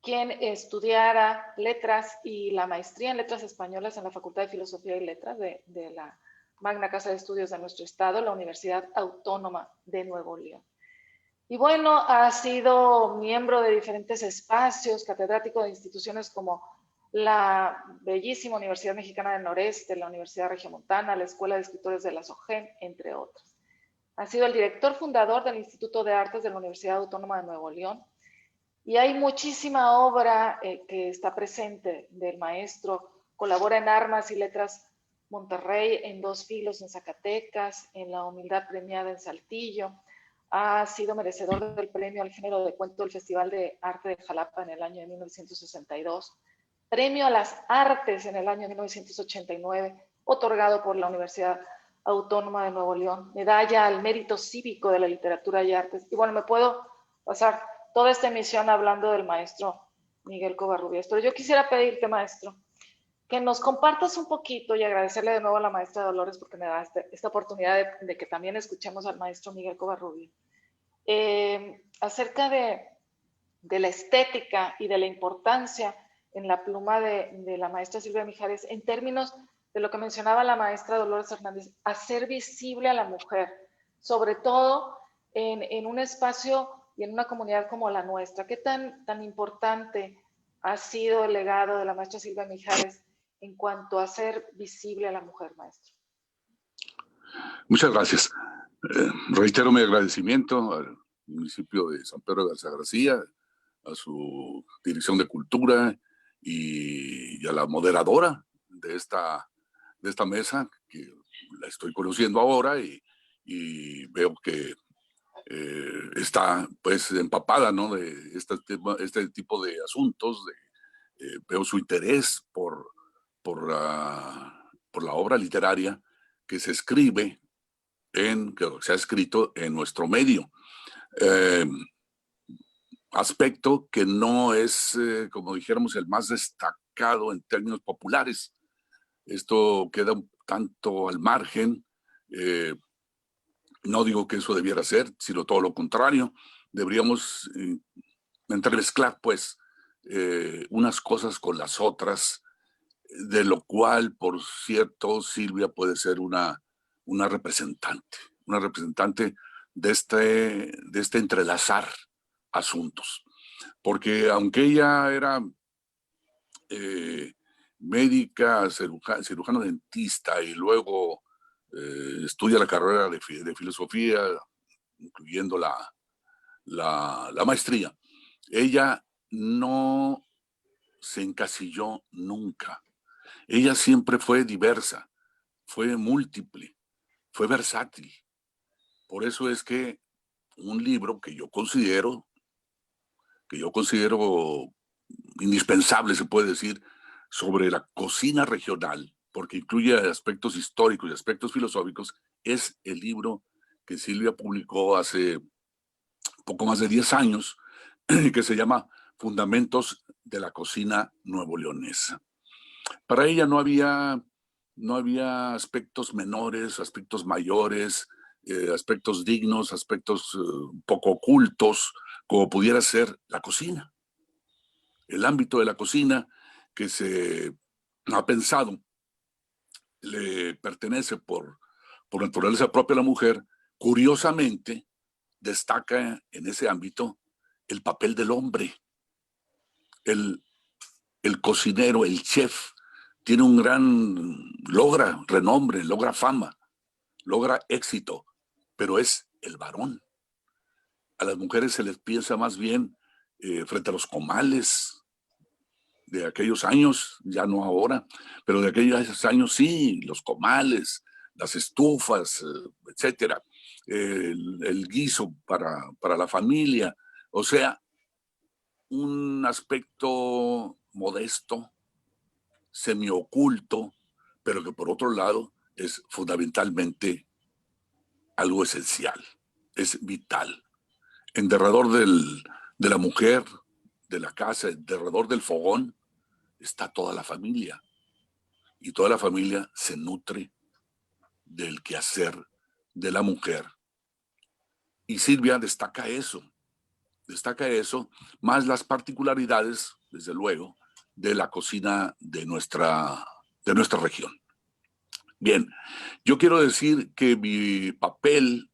quien estudiara letras y la maestría en letras españolas en la Facultad de Filosofía y Letras de la Magna Casa de Estudios de nuestro estado, la Universidad Autónoma de Nuevo León. Y bueno, ha sido miembro de diferentes espacios, catedrático de instituciones como la bellísima Universidad Mexicana del Noreste, la Universidad Regiomontana, la Escuela de Escritores de la SOGEN, entre otras. Ha sido el director fundador del Instituto de Artes de la Universidad Autónoma de Nuevo León. Y hay muchísima obra que está presente del maestro. Colabora en Armas y Letras Monterrey, en Dos Filos en Zacatecas, en La Humildad Premiada en Saltillo. Ha sido merecedor del premio al género de cuento del Festival de Arte de Jalapa en el año de 1962. Premio a las Artes en el año 1989, otorgado por la Universidad Autónoma de Nuevo León, medalla al mérito cívico de la literatura y artes. Y bueno, me puedo pasar toda esta emisión hablando del maestro Miguel Covarrubias, pero yo quisiera pedirte, maestro, que nos compartas un poquito, y agradecerle de nuevo a la maestra Dolores porque me da esta oportunidad de que también escuchemos al maestro Miguel Covarrubias, acerca de la estética y de la importancia en la pluma de la maestra Silvia Mijares en términos de lo que mencionaba la maestra Dolores Hernández, hacer visible a la mujer, sobre todo en un espacio y en una comunidad como la nuestra. ¿Qué tan importante ha sido el legado de la maestra Silvia Mijares en cuanto a hacer visible a la mujer, maestro? Muchas gracias. Reitero mi agradecimiento al municipio de San Pedro de Garza García, a su dirección de cultura y a la moderadora de esta mesa, que la estoy conociendo ahora y veo que está pues empapada, ¿no?, de este tipo de asuntos. Veo su interés por la obra literaria que se escribe que se ha escrito en nuestro medio. Aspecto que no es, como dijéramos, el más destacado en términos populares. Esto queda un tanto al margen. No digo que eso debiera ser, sino todo lo contrario. Deberíamos entremezclar, pues, unas cosas con las otras, de lo cual, por cierto, Silvia puede ser una representante de este entrelazar asuntos. Porque aunque ella era médica, cirujano dentista y luego estudia la carrera de filosofía, incluyendo la maestría, ella no se encasilló nunca. Ella siempre fue diversa, fue múltiple, fue versátil. Por eso es que un libro que yo considero indispensable, se puede decir, sobre la cocina regional, porque incluye aspectos históricos y aspectos filosóficos, es el libro que Silvia publicó hace poco más de 10 años, que se llama Fundamentos de la Cocina Nuevo-Leonesa. Para ella no había aspectos menores, aspectos mayores, aspectos dignos, aspectos poco ocultos, como pudiera ser la cocina. El ámbito de la cocina que se ha pensado le pertenece por naturaleza propia a la mujer. Curiosamente, destaca en ese ámbito el papel del hombre. El cocinero, el chef, tiene logra renombre, logra fama, logra éxito, pero es el varón. A las mujeres se les piensa más bien frente a los comales de aquellos años, ya no ahora, pero de aquellos años sí, los comales, las estufas, etcétera, el guiso para la familia, o sea, un aspecto modesto, semioculto, pero que por otro lado es fundamentalmente algo esencial, es vital. En derredor de la mujer, de la casa, en derredor del fogón, está toda la familia. Y toda la familia se nutre del quehacer de la mujer. Y Silvia destaca eso, más las particularidades, desde luego, de la cocina de nuestra región. Bien, yo quiero decir que mi papel,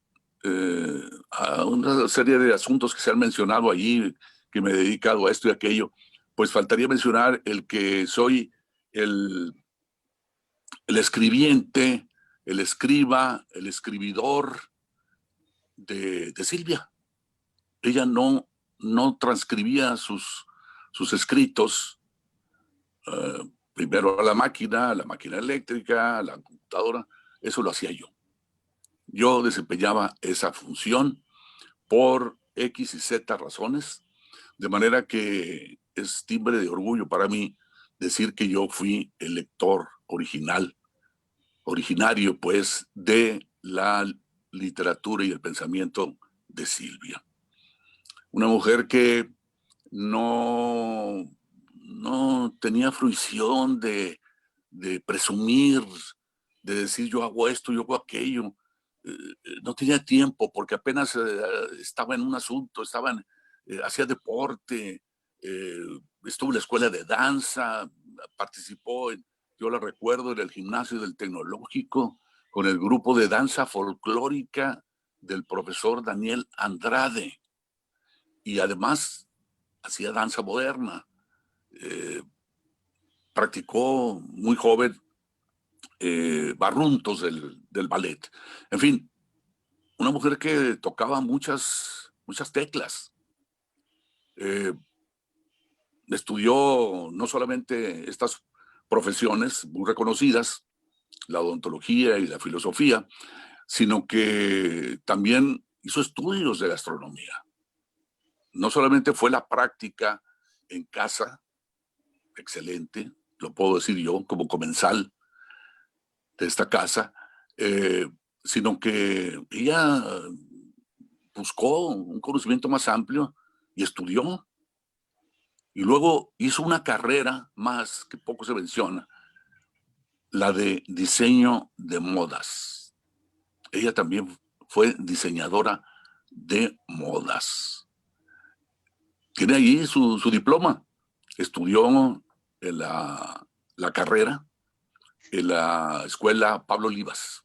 a una serie de asuntos que se han mencionado allí, que me he dedicado a esto y aquello, pues faltaría mencionar el que soy el escribiente, el escriba, el escribidor de Silvia. Ella no transcribía sus escritos, primero a la máquina eléctrica, a la computadora. Eso lo hacía yo. Yo desempeñaba esa función por X y Z razones, de manera que es timbre de orgullo para mí decir que yo fui el lector originario, pues, de la literatura y el pensamiento de Silvia. Una mujer que no tenía fruición de presumir, de decir yo hago esto, yo hago aquello. No tenía tiempo porque apenas estaba en un asunto, hacía deporte, estuvo en la escuela de danza, participó, yo la recuerdo, en el gimnasio del Tecnológico, con el grupo de danza folclórica del profesor Daniel Andrade. Y además hacía danza moderna. Practicó muy joven barruntos del ballet. En fin, una mujer que tocaba muchas teclas. estudió no solamente estas profesiones muy reconocidas, la odontología y la filosofía, sino que también hizo estudios de gastronomía. No solamente fue la práctica en casa, excelente, lo puedo decir yo como comensal de esta casa, sino que ella buscó un conocimiento más amplio y estudió. Y luego hizo una carrera más que poco se menciona, la de diseño de modas. Ella también fue diseñadora de modas. Tiene ahí su diploma. Estudió en la carrera en la escuela Pablo Olivas,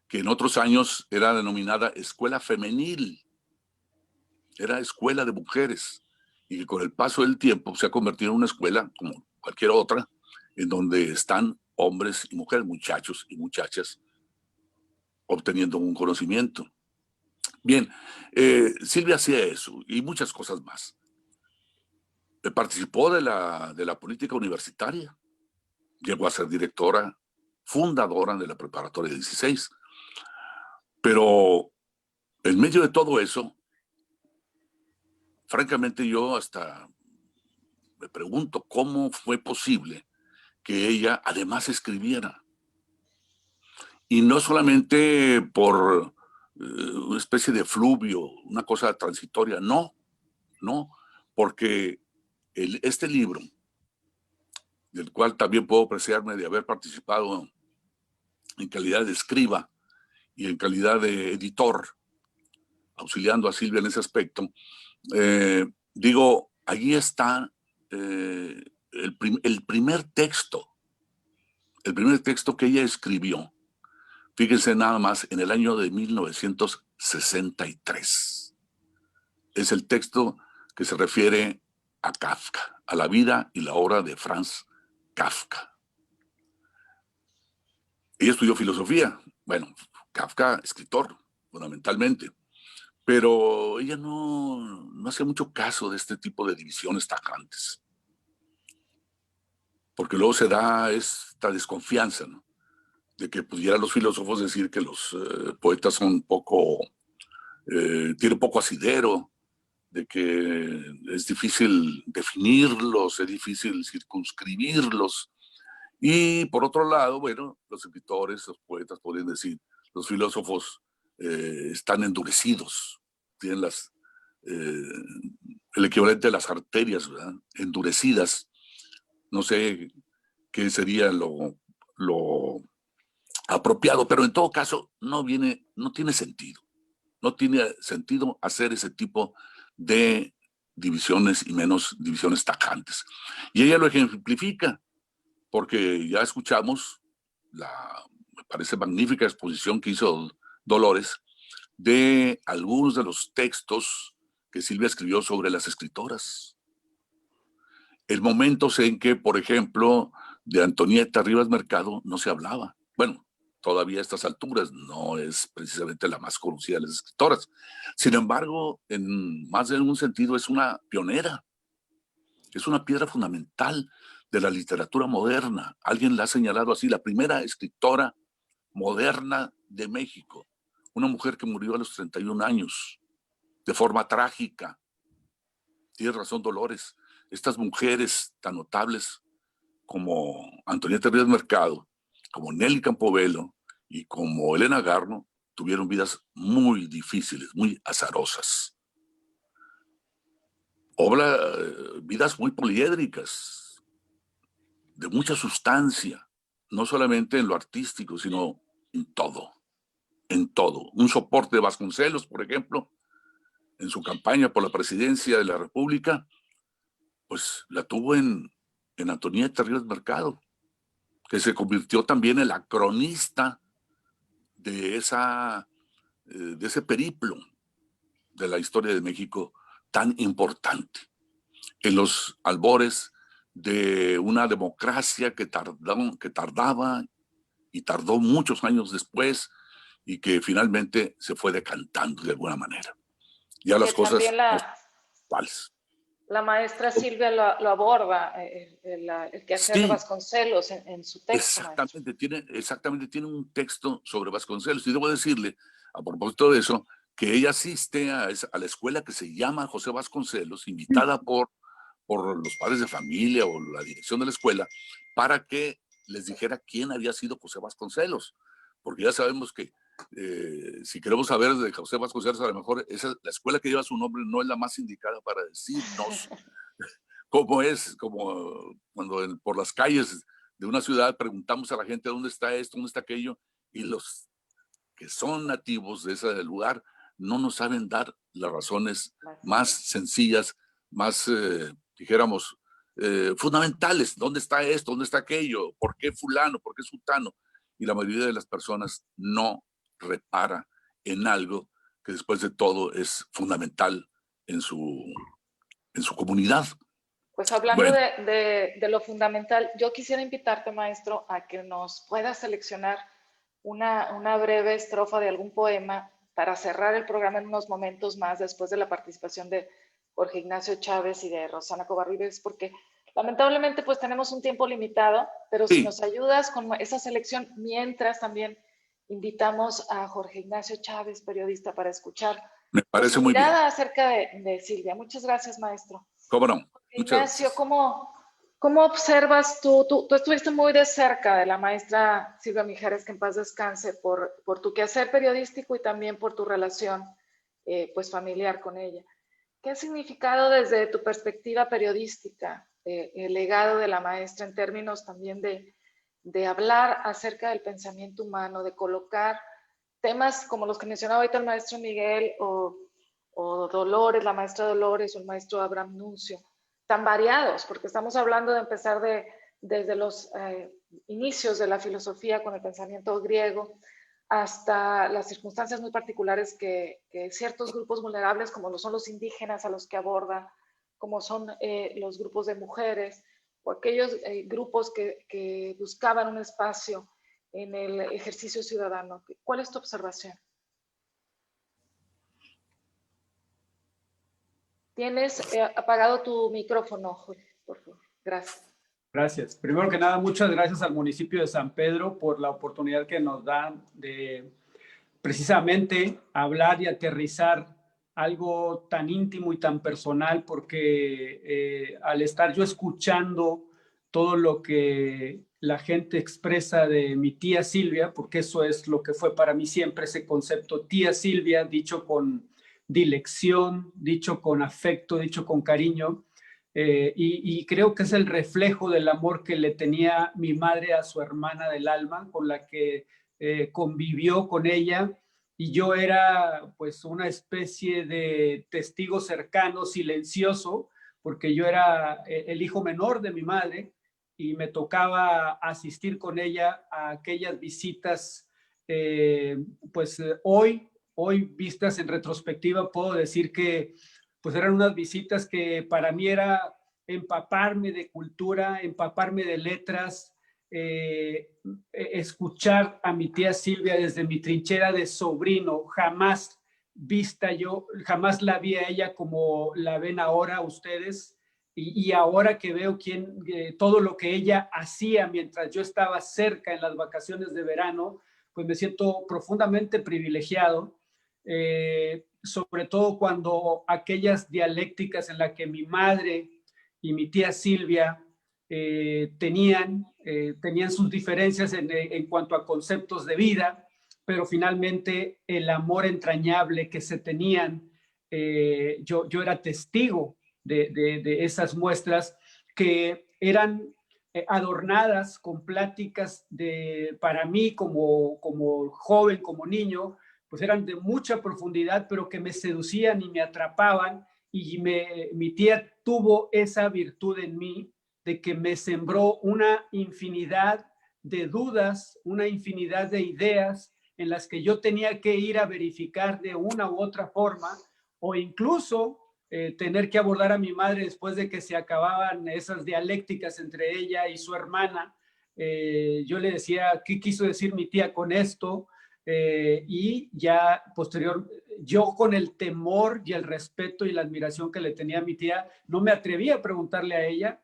que en otros años era denominada escuela femenil. Era escuela de mujeres. Y que con el paso del tiempo se ha convertido en una escuela como cualquier otra, en donde están hombres y mujeres, muchachos y muchachas, obteniendo un conocimiento. Bien, Silvia hacía eso y muchas cosas más. Participó de la política universitaria, llegó a ser directora, fundadora de la preparatoria 16. Pero en medio de todo eso, francamente yo hasta me pregunto cómo fue posible que ella además escribiera. Y no solamente por una especie de fluvio, una cosa transitoria, no, porque este libro, del cual también puedo apreciarme de haber participado en calidad de escriba y en calidad de editor, auxiliando a Silvia en ese aspecto, digo, allí está el primer texto que ella escribió. Fíjense nada más, en el año de 1963. Es el texto que se refiere a Kafka, a la vida y la obra de Franz Kafka. Ella estudió filosofía. Bueno, Kafka, escritor, fundamentalmente. Pero ella no hacía mucho caso de este tipo de divisiones tajantes. Porque luego se da esta desconfianza, ¿no?, de que pudieran los filósofos decir que los poetas son tienen poco asidero, de que es difícil definirlos, es difícil circunscribirlos. Y por otro lado, bueno, los escritores, los poetas podrían decir, los filósofos están endurecidos, tienen el equivalente de las arterias, ¿verdad?, endurecidas. No sé qué sería lo apropiado, pero en todo caso no tiene sentido. No tiene sentido hacer ese tipo de divisiones y menos divisiones tajantes. Y ella lo ejemplifica, porque ya escuchamos me parece magnífica exposición que hizo Dolores de algunos de los textos que Silvia escribió sobre las escritoras. En momentos en que, por ejemplo, de Antonieta Rivas Mercado no se hablaba. Bueno, todavía a estas alturas no es precisamente la más conocida de las escritoras. Sin embargo, en más de un sentido es una pionera, es una piedra fundamental de la literatura moderna. Alguien la ha señalado así, la primera escritora moderna de México, una mujer que murió a los 31 años, de forma trágica. Tiene razón Dolores, estas mujeres tan notables como Antonieta Rivas Mercado, como Nelly Campobello y como Elena Garno, tuvieron vidas muy difíciles, muy azarosas. Vidas muy poliédricas, de mucha sustancia, no solamente en lo artístico, sino en todo, en todo. Un soporte de Vasconcelos, por ejemplo, en su campaña por la presidencia de la República, pues la tuvo en Antonieta Rivas Mercado, que se convirtió también en la cronista de ese periplo de la historia de México tan importante, en los albores de una democracia que tardaba y tardó muchos años después y que finalmente se fue decantando de alguna manera. Ya las cosas también no son iguales. La maestra Silvia lo aborda, el quehacer de Vasconcelos en su texto. Exactamente, tiene un texto sobre Vasconcelos. Y debo decirle, a propósito de eso, que ella asiste a la escuela que se llama José Vasconcelos, invitada por los padres de familia o la dirección de la escuela, para que les dijera quién había sido José Vasconcelos. Porque ya sabemos que si queremos saber de José Vasconcelos, a lo mejor la escuela que lleva su nombre no es la más indicada para decirnos cómo es, como cuando por las calles de una ciudad preguntamos a la gente dónde está esto, dónde está aquello, y los que son nativos de ese lugar no nos saben dar las razones más sencillas, más, dijéramos, fundamentales. ¿Dónde está esto? ¿Dónde está aquello? ¿Por qué fulano? ¿Por qué sultano? Y la mayoría de las personas no repara en algo que después de todo es fundamental en su comunidad. Pues hablando de lo fundamental, yo quisiera invitarte, maestro, a que nos puedas seleccionar una breve estrofa de algún poema para cerrar el programa en unos momentos más después de la participación de Jorge Ignacio Chávez y de Rosana Covarrubias, porque lamentablemente pues tenemos un tiempo limitado, pero si nos ayudas con esa selección, mientras también invitamos a Jorge Ignacio Chávez, periodista, para escuchar Me parece su muy bien. mirada acerca de Silvia. Muchas gracias, maestro. ¿Cómo no? Ignacio, ¿cómo observas tú estuviste muy de cerca de la maestra Silvia Mijares, que en paz descanse, por tu quehacer periodístico y también por tu relación pues familiar con ella? ¿Qué ha significado desde tu perspectiva periodística el legado de la maestra en términos también de hablar acerca del pensamiento humano, de colocar temas como los que mencionaba ahorita el maestro Miguel o Dolores, la maestra Dolores o el maestro Abraham Nuncio, tan variados, porque estamos hablando de empezar desde los inicios de la filosofía con el pensamiento griego hasta las circunstancias muy particulares que ciertos grupos vulnerables, como lo son los indígenas a los que aborda, como son los grupos de mujeres o aquellos grupos que buscaban un espacio en el ejercicio ciudadano. ¿Cuál es tu observación? Tienes apagado tu micrófono, Jorge, por favor. Gracias. Gracias. Primero que nada, muchas gracias al municipio de San Pedro por la oportunidad que nos dan de precisamente hablar y aterrizar algo tan íntimo y tan personal, porque al estar yo escuchando todo lo que la gente expresa de mi tía Silvia, porque eso es lo que fue para mí siempre ese concepto, tía Silvia, dicho con dilección, dicho con afecto, dicho con cariño, y creo que es el reflejo del amor que le tenía mi madre a su hermana del alma, con la que convivió con ella, y yo era pues una especie de testigo cercano, silencioso, porque yo era el hijo menor de mi madre y me tocaba asistir con ella a aquellas visitas, hoy vistas en retrospectiva, puedo decir que pues eran unas visitas que para mí era empaparme de cultura, empaparme de letras, escuchar a mi tía Silvia desde mi trinchera de sobrino, jamás jamás la vi a ella como la ven ahora ustedes, y ahora que veo todo lo que ella hacía mientras yo estaba cerca en las vacaciones de verano, pues me siento profundamente privilegiado, sobre todo cuando aquellas dialécticas en las que mi madre y mi tía Silvia tenían sus diferencias en cuanto a conceptos de vida, pero finalmente el amor entrañable que se tenían, yo era testigo de esas muestras que eran adornadas con pláticas para mí como joven, como niño, pues eran de mucha profundidad, pero que me seducían y me atrapaban, y mi tía tuvo esa virtud en mí de que me sembró una infinidad de dudas, una infinidad de ideas en las que yo tenía que ir a verificar de una u otra forma, o incluso tener que abordar a mi madre después de que se acababan esas dialécticas entre ella y su hermana. Yo le decía, ¿qué quiso decir mi tía con esto? y ya posterior, yo con el temor y el respeto y la admiración que le tenía a mi tía, no me atrevía a preguntarle a ella,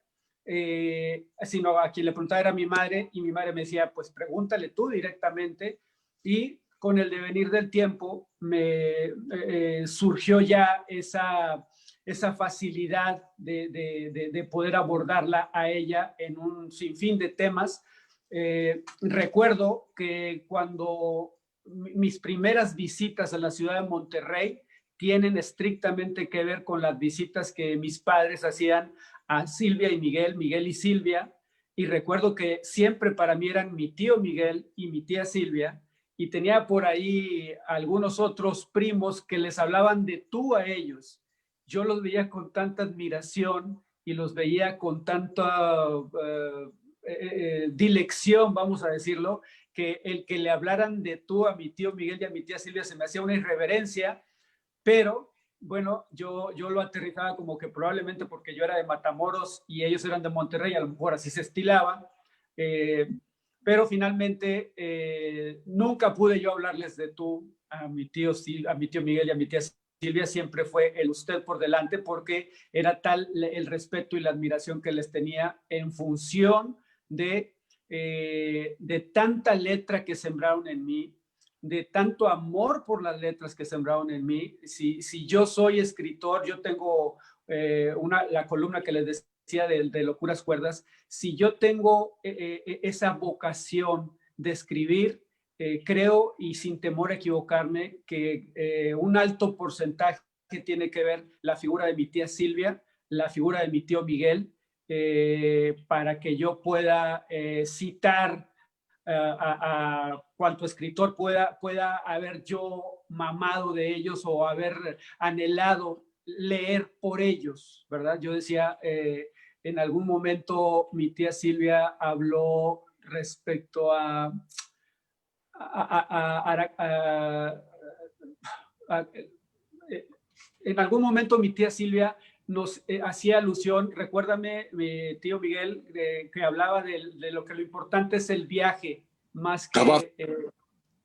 sino a quien le preguntaba era mi madre, y mi madre me decía, pues pregúntale tú directamente, y con el devenir del tiempo me surgió ya esa facilidad de poder abordarla a ella en un sinfín de temas. Recuerdo que cuando mis primeras visitas a la ciudad de Monterrey tienen estrictamente que ver con las visitas que mis padres hacían a Silvia y Miguel, Miguel y Silvia, y recuerdo que siempre para mí eran mi tío Miguel y mi tía Silvia, y tenía por ahí algunos otros primos que les hablaban de tú a ellos. Yo los veía con tanta admiración y los veía con tanta dilección, vamos a decirlo, que el que le hablaran de tú a mi tío Miguel y a mi tía Silvia se me hacía una irreverencia, pero bueno, yo lo aterrizaba como que probablemente porque yo era de Matamoros y ellos eran de Monterrey, a lo mejor así se estilaba, pero finalmente nunca pude yo hablarles de tú a mi tío Miguel y a mi tía Silvia, siempre fue el usted por delante porque era tal el respeto y la admiración que les tenía en función de tanta letra que sembraron en mí, de tanto amor por las letras que sembraron en mí. Si yo soy escritor, yo tengo la columna que les decía de Locuras Cuerdas, si yo tengo esa vocación de escribir, creo, y sin temor a equivocarme, que un alto porcentaje tiene que ver la figura de mi tía Silvia, la figura de mi tío Miguel, para que yo pueda citar a cuanto escritor pueda haber yo mamado de ellos o haber anhelado leer por ellos, ¿verdad? Yo decía, en algún momento mi tía Silvia habló respecto en algún momento mi tía Silvia nos hacía alusión, recuérdame, mi tío Miguel, que hablaba de lo que lo importante es el viaje, más que...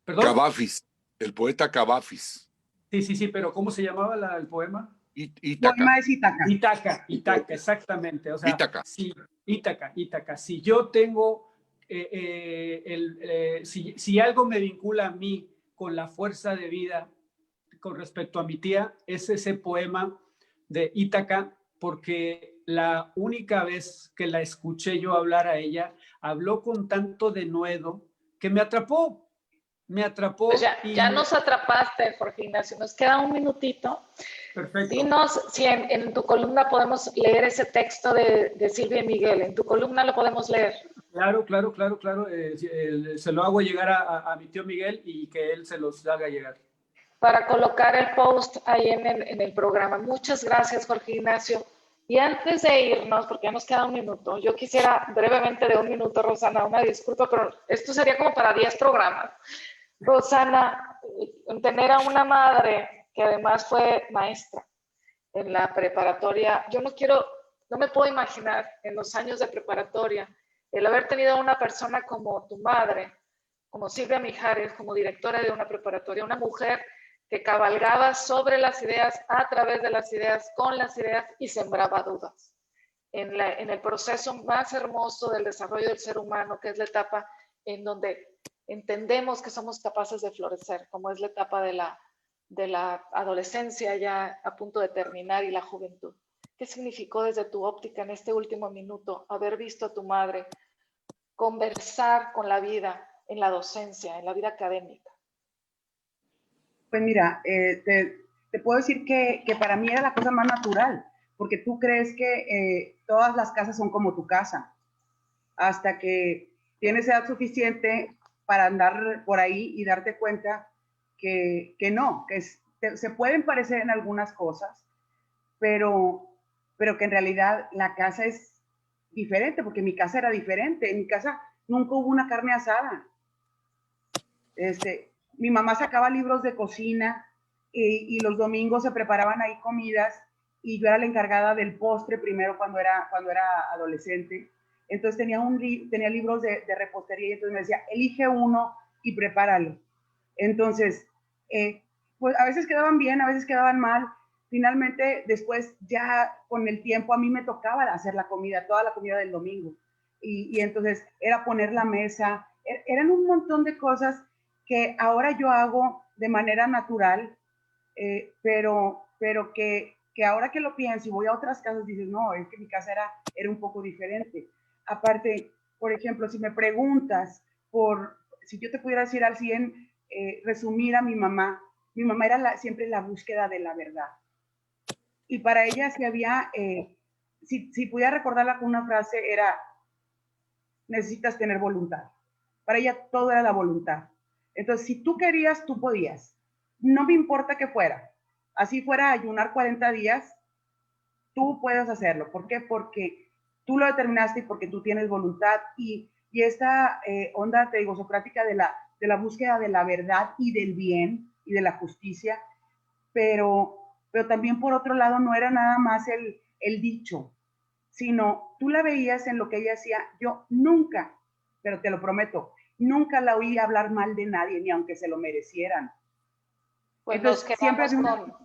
¿Perdón? Cavafis, el poeta Cavafis. Sí, pero ¿cómo se llamaba el poema? Ítaca. Poema es Ítaca. Ítaca, exactamente. O sea, Ítaca. Sí, Ítaca. Si yo tengo, si algo me vincula a mí con la fuerza de vida con respecto a mi tía, es ese poema de Ítaca, porque la única vez que la escuché yo hablar a ella, habló con tanto denuedo que me atrapó. Pues ya nos atrapaste, Jorge Ignacio. Nos queda un minutito. Perfecto. Dinos si en tu columna podemos leer ese texto de Silvia y Miguel. En tu columna lo podemos leer. Claro. Se lo hago llegar a mi tío Miguel y que él se los haga llegar. Para colocar el post ahí en el programa. Muchas gracias, Jorge Ignacio. Y antes de irnos, porque ya nos queda un minuto, yo quisiera brevemente de un minuto, Rosana, una disculpa, pero esto sería como para 10 programas. Rosana, tener a una madre que además fue maestra en la preparatoria, no me puedo imaginar en los años de preparatoria el haber tenido a una persona como tu madre, como Silvia Mijares, como directora de una preparatoria, una mujer que cabalgaba sobre las ideas, a través de las ideas, con las ideas y sembraba dudas. En el proceso más hermoso del desarrollo del ser humano, que es la etapa en donde entendemos que somos capaces de florecer, como es la etapa de la adolescencia ya a punto de terminar y la juventud. ¿Qué significó desde tu óptica en este último minuto haber visto a tu madre conversar con la vida en la docencia, en la vida académica? Pues mira, te puedo decir que para mí era la cosa más natural, porque tú crees que todas las casas son como tu casa, hasta que tienes edad suficiente para andar por ahí y darte cuenta que no, que se pueden parecer en algunas cosas, pero que en realidad la casa es diferente, porque mi casa era diferente. En mi casa nunca hubo una carne asada. Mi mamá sacaba libros de cocina y los domingos se preparaban ahí comidas y yo era la encargada del postre primero cuando era adolescente. Entonces tenía libros de repostería y entonces me decía, elige uno y prepáralo. Entonces, pues a veces quedaban bien, a veces quedaban mal. Finalmente, después ya con el tiempo a mí me tocaba hacer la comida, toda la comida del domingo. Y entonces era poner la mesa, eran un montón de cosas que ahora yo hago de manera natural, pero que ahora que lo pienso y voy a otras casas, dices, no, es que mi casa era un poco diferente. Aparte, por ejemplo, si me preguntas si yo te pudiera decir al 100, resumir a mi mamá era siempre la búsqueda de la verdad. Y para ella si había, si pudiera recordarla con una frase, era, necesitas tener voluntad. Para ella todo era la voluntad. Entonces, si tú querías, tú podías. No me importa que fuera. Así fuera a ayunar 40 días, tú puedes hacerlo. ¿Por qué? Porque tú lo determinaste y porque tú tienes voluntad. Y esta onda, te digo, socrática de la búsqueda de la verdad y del bien y de la justicia, pero también por otro lado no era nada más el dicho, sino tú la veías en lo que ella hacía. Yo nunca, pero te lo prometo, nunca la oí hablar mal de nadie, ni aunque se lo merecieran. Pues entonces nos siempre había quedamos una...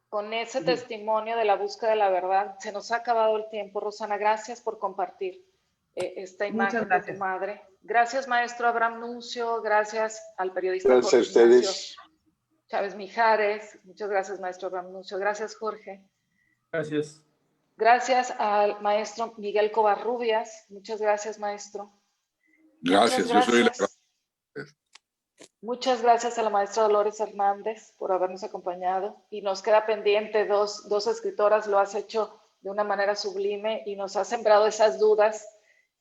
con ese testimonio de la búsqueda de la verdad. Se nos ha acabado el tiempo, Rosana. Gracias por compartir esta imagen de tu madre. Gracias, maestro Abraham Nuncio. Gracias al periodista Gracias Jorge a ustedes. Ignacio Chávez Mijares. Muchas gracias, maestro Abraham Nuncio. Gracias, Jorge. Gracias. Gracias al maestro Miguel Covarrubias. Muchas gracias, maestro. Gracias, yo soy el... Muchas gracias a la maestra Dolores Hernández por habernos acompañado. Y nos queda pendiente dos escritoras, lo has hecho de una manera sublime y nos has sembrado esas dudas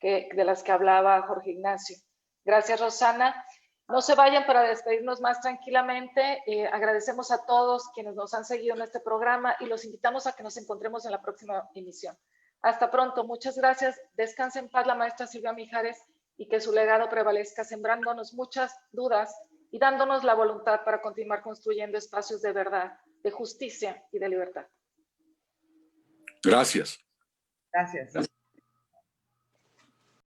de las que hablaba Jorge Ignacio. Gracias, Rosana. No se vayan para despedirnos más tranquilamente. Agradecemos a todos quienes nos han seguido en este programa y los invitamos a que nos encontremos en la próxima emisión. Hasta pronto. Muchas gracias. Descanse en paz la maestra Silvia Mijares y que su legado prevalezca, sembrándonos muchas dudas y dándonos la voluntad para continuar construyendo espacios de verdad, de justicia y de libertad. Gracias. Gracias.